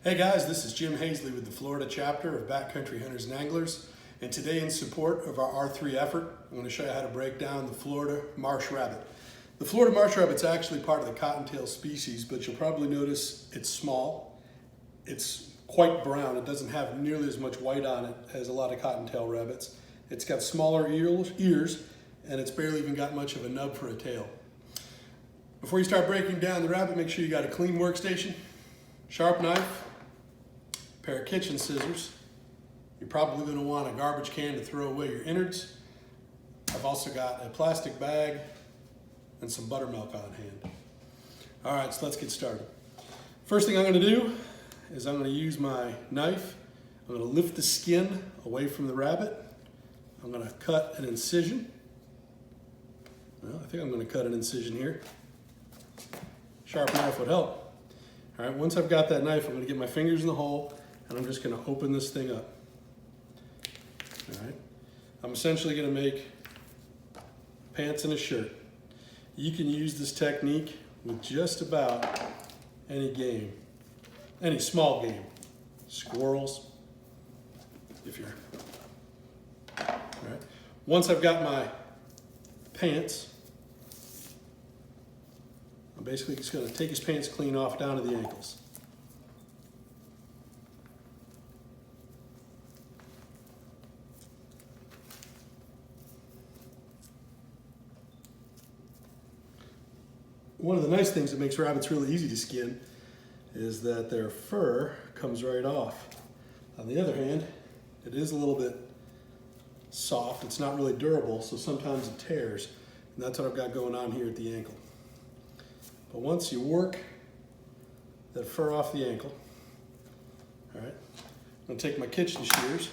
Hey guys, this is Jim Hazley with the Florida chapter of Backcountry Hunters and Anglers, and today in support of our R3 effort, I'm going to show you how to break down the Florida marsh rabbit. The Florida marsh rabbit's actually part of the cottontail species, but you'll probably notice it's small, it's quite brown, it doesn't have nearly as much white on it as a lot of cottontail rabbits. It's got smaller ears, and it's barely even got much of a nub for a tail. Before you start breaking down the rabbit, make sure you got a clean workstation, sharp knife, pair of kitchen scissors. You're probably going to want a garbage can to throw away your innards. I've also got a plastic bag and some buttermilk on hand. All right, so let's get started. First thing I'm going to do is I'm going to use my knife. I'm going to lift the skin away from the rabbit. I'm going to cut an incision. Well, I think I'm going to cut an incision here. Sharp knife would help. All right, once I've got that knife, I'm going to get my fingers in the hole and I'm just going to open this thing up. All right, I'm essentially going to make pants and a shirt. You can use this technique with just about any game, any small game. Squirrels, if you're, all right. Once I've got my pants, I'm basically just going to take his pants clean off down to the ankles. One of the nice things that makes rabbits really easy to skin is that their fur comes right off. On the other hand, it is a little bit soft. It's not really durable, so sometimes it tears. And that's what I've got going on here at the ankle. But once you work that fur off the ankle, all right, I'm going to take my kitchen shears.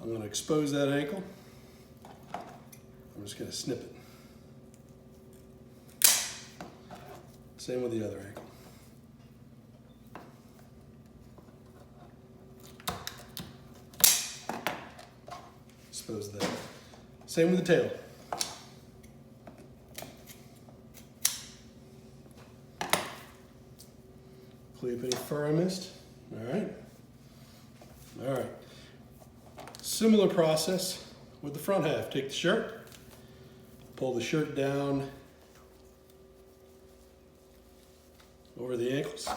I'm going to expose that ankle. I'm just going to snip it. Same with the other ankle. Expose that. Same with the tail. Clean up any fur I missed. All right. All right. Similar process with the front half. Take the shirt, pull the shirt down over the ankles.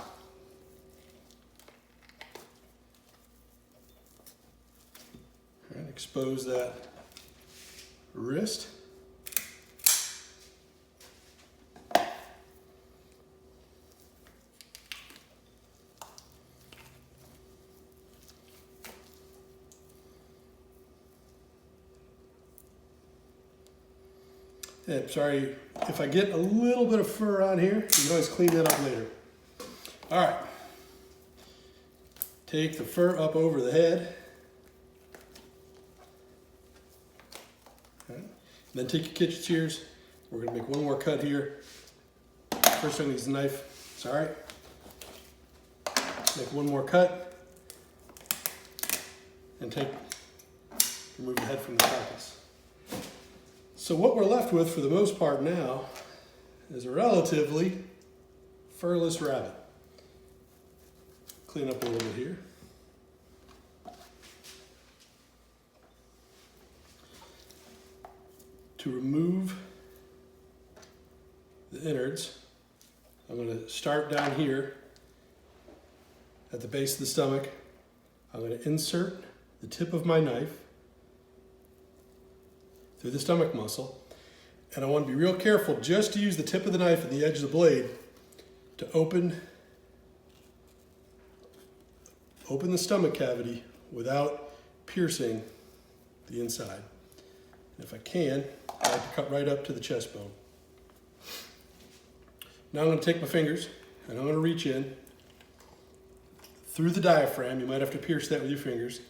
And expose that wrist. And sorry, if I get a little bit of fur on here, you can always clean that up later. All right, take the fur up over the head. Okay. Then take your kitchen shears. We're gonna make one more cut here. First I'm gonna use the knife, sorry. Make one more cut and remove the head from the carcass. So what we're left with for the most part now is a relatively furless rabbit. Clean up a little bit here. To remove the innards, I'm going to start down here at the base of the stomach. I'm going to insert the tip of my knife through the stomach muscle, and I want to be real careful just to use the tip of the knife and the edge of the blade to open the stomach cavity without piercing the inside. And if I can, I like to cut right up to the chest bone. Now I'm going to take my fingers and I'm going to reach in through the diaphragm. You might have to pierce that with your fingers.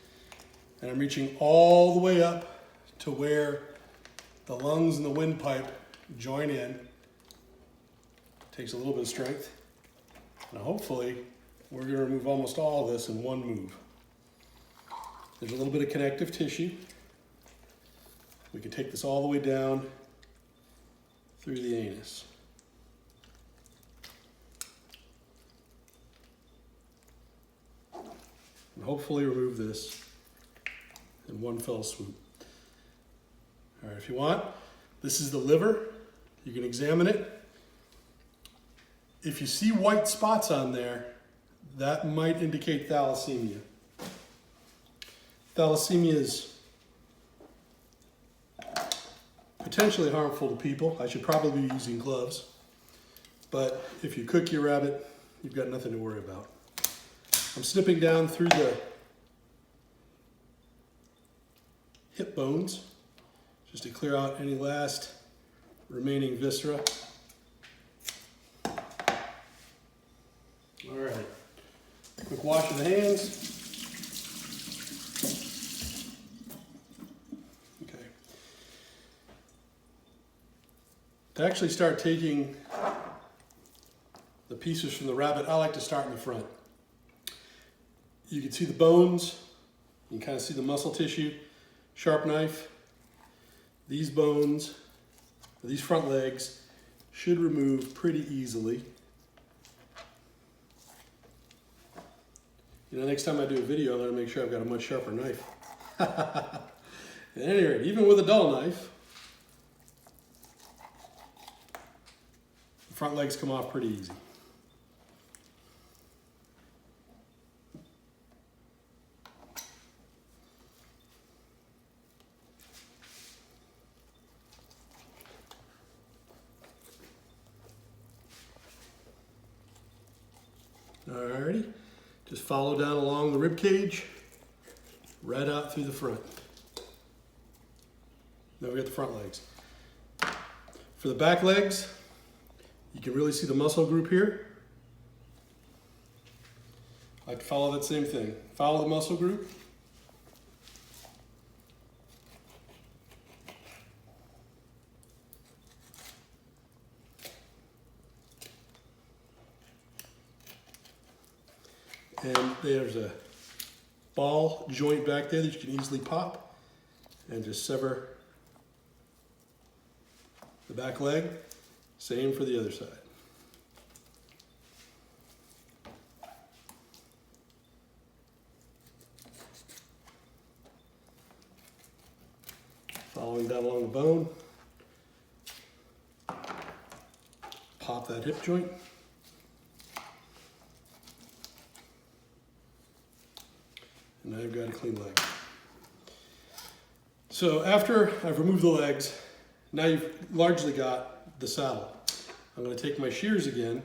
And I'm reaching all the way up to where the lungs and the windpipe join in. Takes a little bit of strength. Now hopefully we're going to remove almost all of this in one move. There's a little bit of connective tissue. We can take this all the way down through the anus. hopefully remove this in one fell swoop. All right, if you want, this is the liver. You can examine it. If you see white spots on there, that might indicate thalassemia. Thalassemia is potentially harmful to people. I should probably be using gloves, but if you cook your rabbit, you've got nothing to worry about. I'm snipping down through the hip bones just to clear out any last remaining viscera. All right, quick wash of the hands. Okay. To actually start taking the pieces from the rabbit, I like to start in the front. You can see the bones, you can kind of see the muscle tissue, sharp knife. These bones, these front legs, should remove pretty easily. You know, next time I do a video, I'm going to make sure I've got a much sharper knife. At any rate, even with a dull knife, the front legs come off pretty easy. Alrighty, just follow down along the rib cage, right out through the front. Now we got the front legs. For the back legs, you can really see the muscle group here. I like to follow that same thing. Follow the muscle group. And there's a ball joint back there that you can easily pop and just sever the back leg. Same for the other side. Following down along the bone, pop that hip joint. And now I've got a clean leg. So after I've removed the legs, now you've largely got the saddle. I'm going to take my shears again,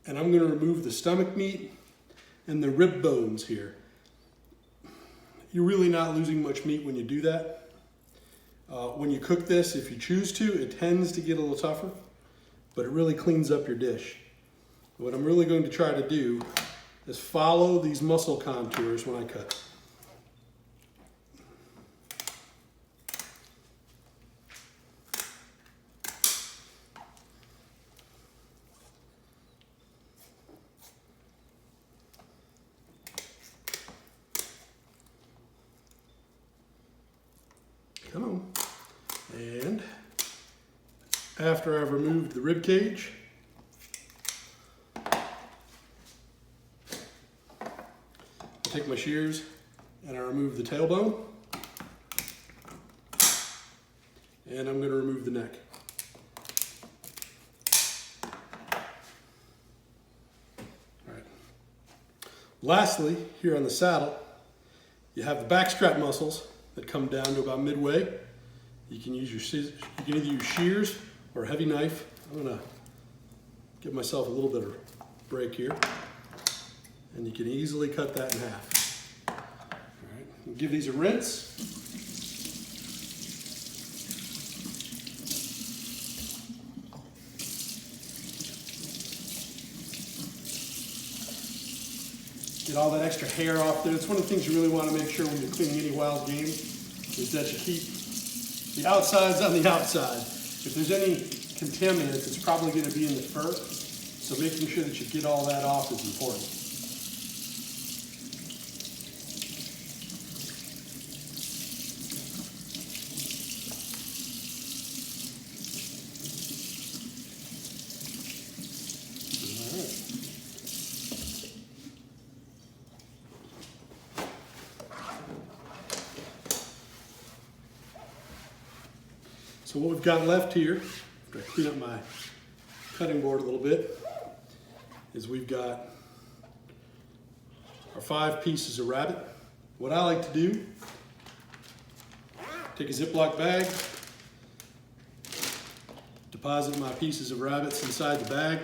and I'm going to remove the stomach meat and the rib bones here. You're really not losing much meat when you do that. When you cook this, if you choose to, it tends to get a little tougher, but it really cleans up your dish. What I'm really going to try to do is follow these muscle contours when I cut. Come on. And after I've removed the rib cage, I take my shears and I remove the tailbone, and I'm going to remove the neck. All right. Lastly, here on the saddle, you have the back strap muscles that come down to about midway. You can use your scissors, you can either use shears or a heavy knife. I'm gonna give myself a little bit of break here, and you can easily cut that in half. All right, give these a rinse. Get all that extra hair off there. It's one of the things you really want to make sure when you're cleaning any wild game, is that you keep the outsides on the outside. If there's any contaminants, it's probably going to be in the fur. So making sure that you get all that off is important. So what we've got left here, after I clean up my cutting board a little bit, is we've got our 5 pieces of rabbit. What I like to do, take a Ziploc bag, deposit my pieces of rabbits inside the bag,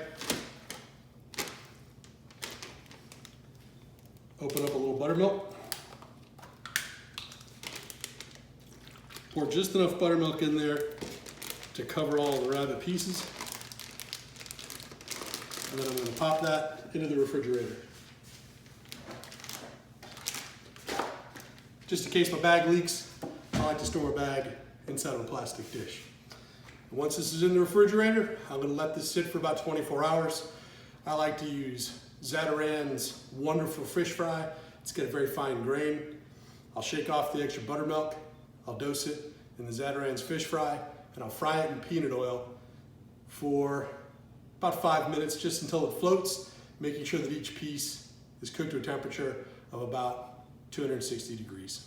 open up a little buttermilk, pour just enough buttermilk in there to cover all the rabbit pieces. And then I'm going to pop that into the refrigerator. Just in case my bag leaks, I like to store my bag inside of a plastic dish. And once this is in the refrigerator, I'm going to let this sit for about 24 hours. I like to use Zatarain's wonderful fish fry. It's got a very fine grain. I'll shake off the extra buttermilk. I'll dose it in the Zatarain's fish fry, and I'll fry it in peanut oil for about 5 minutes, just until it floats, making sure that each piece is cooked to a temperature of about 260 degrees.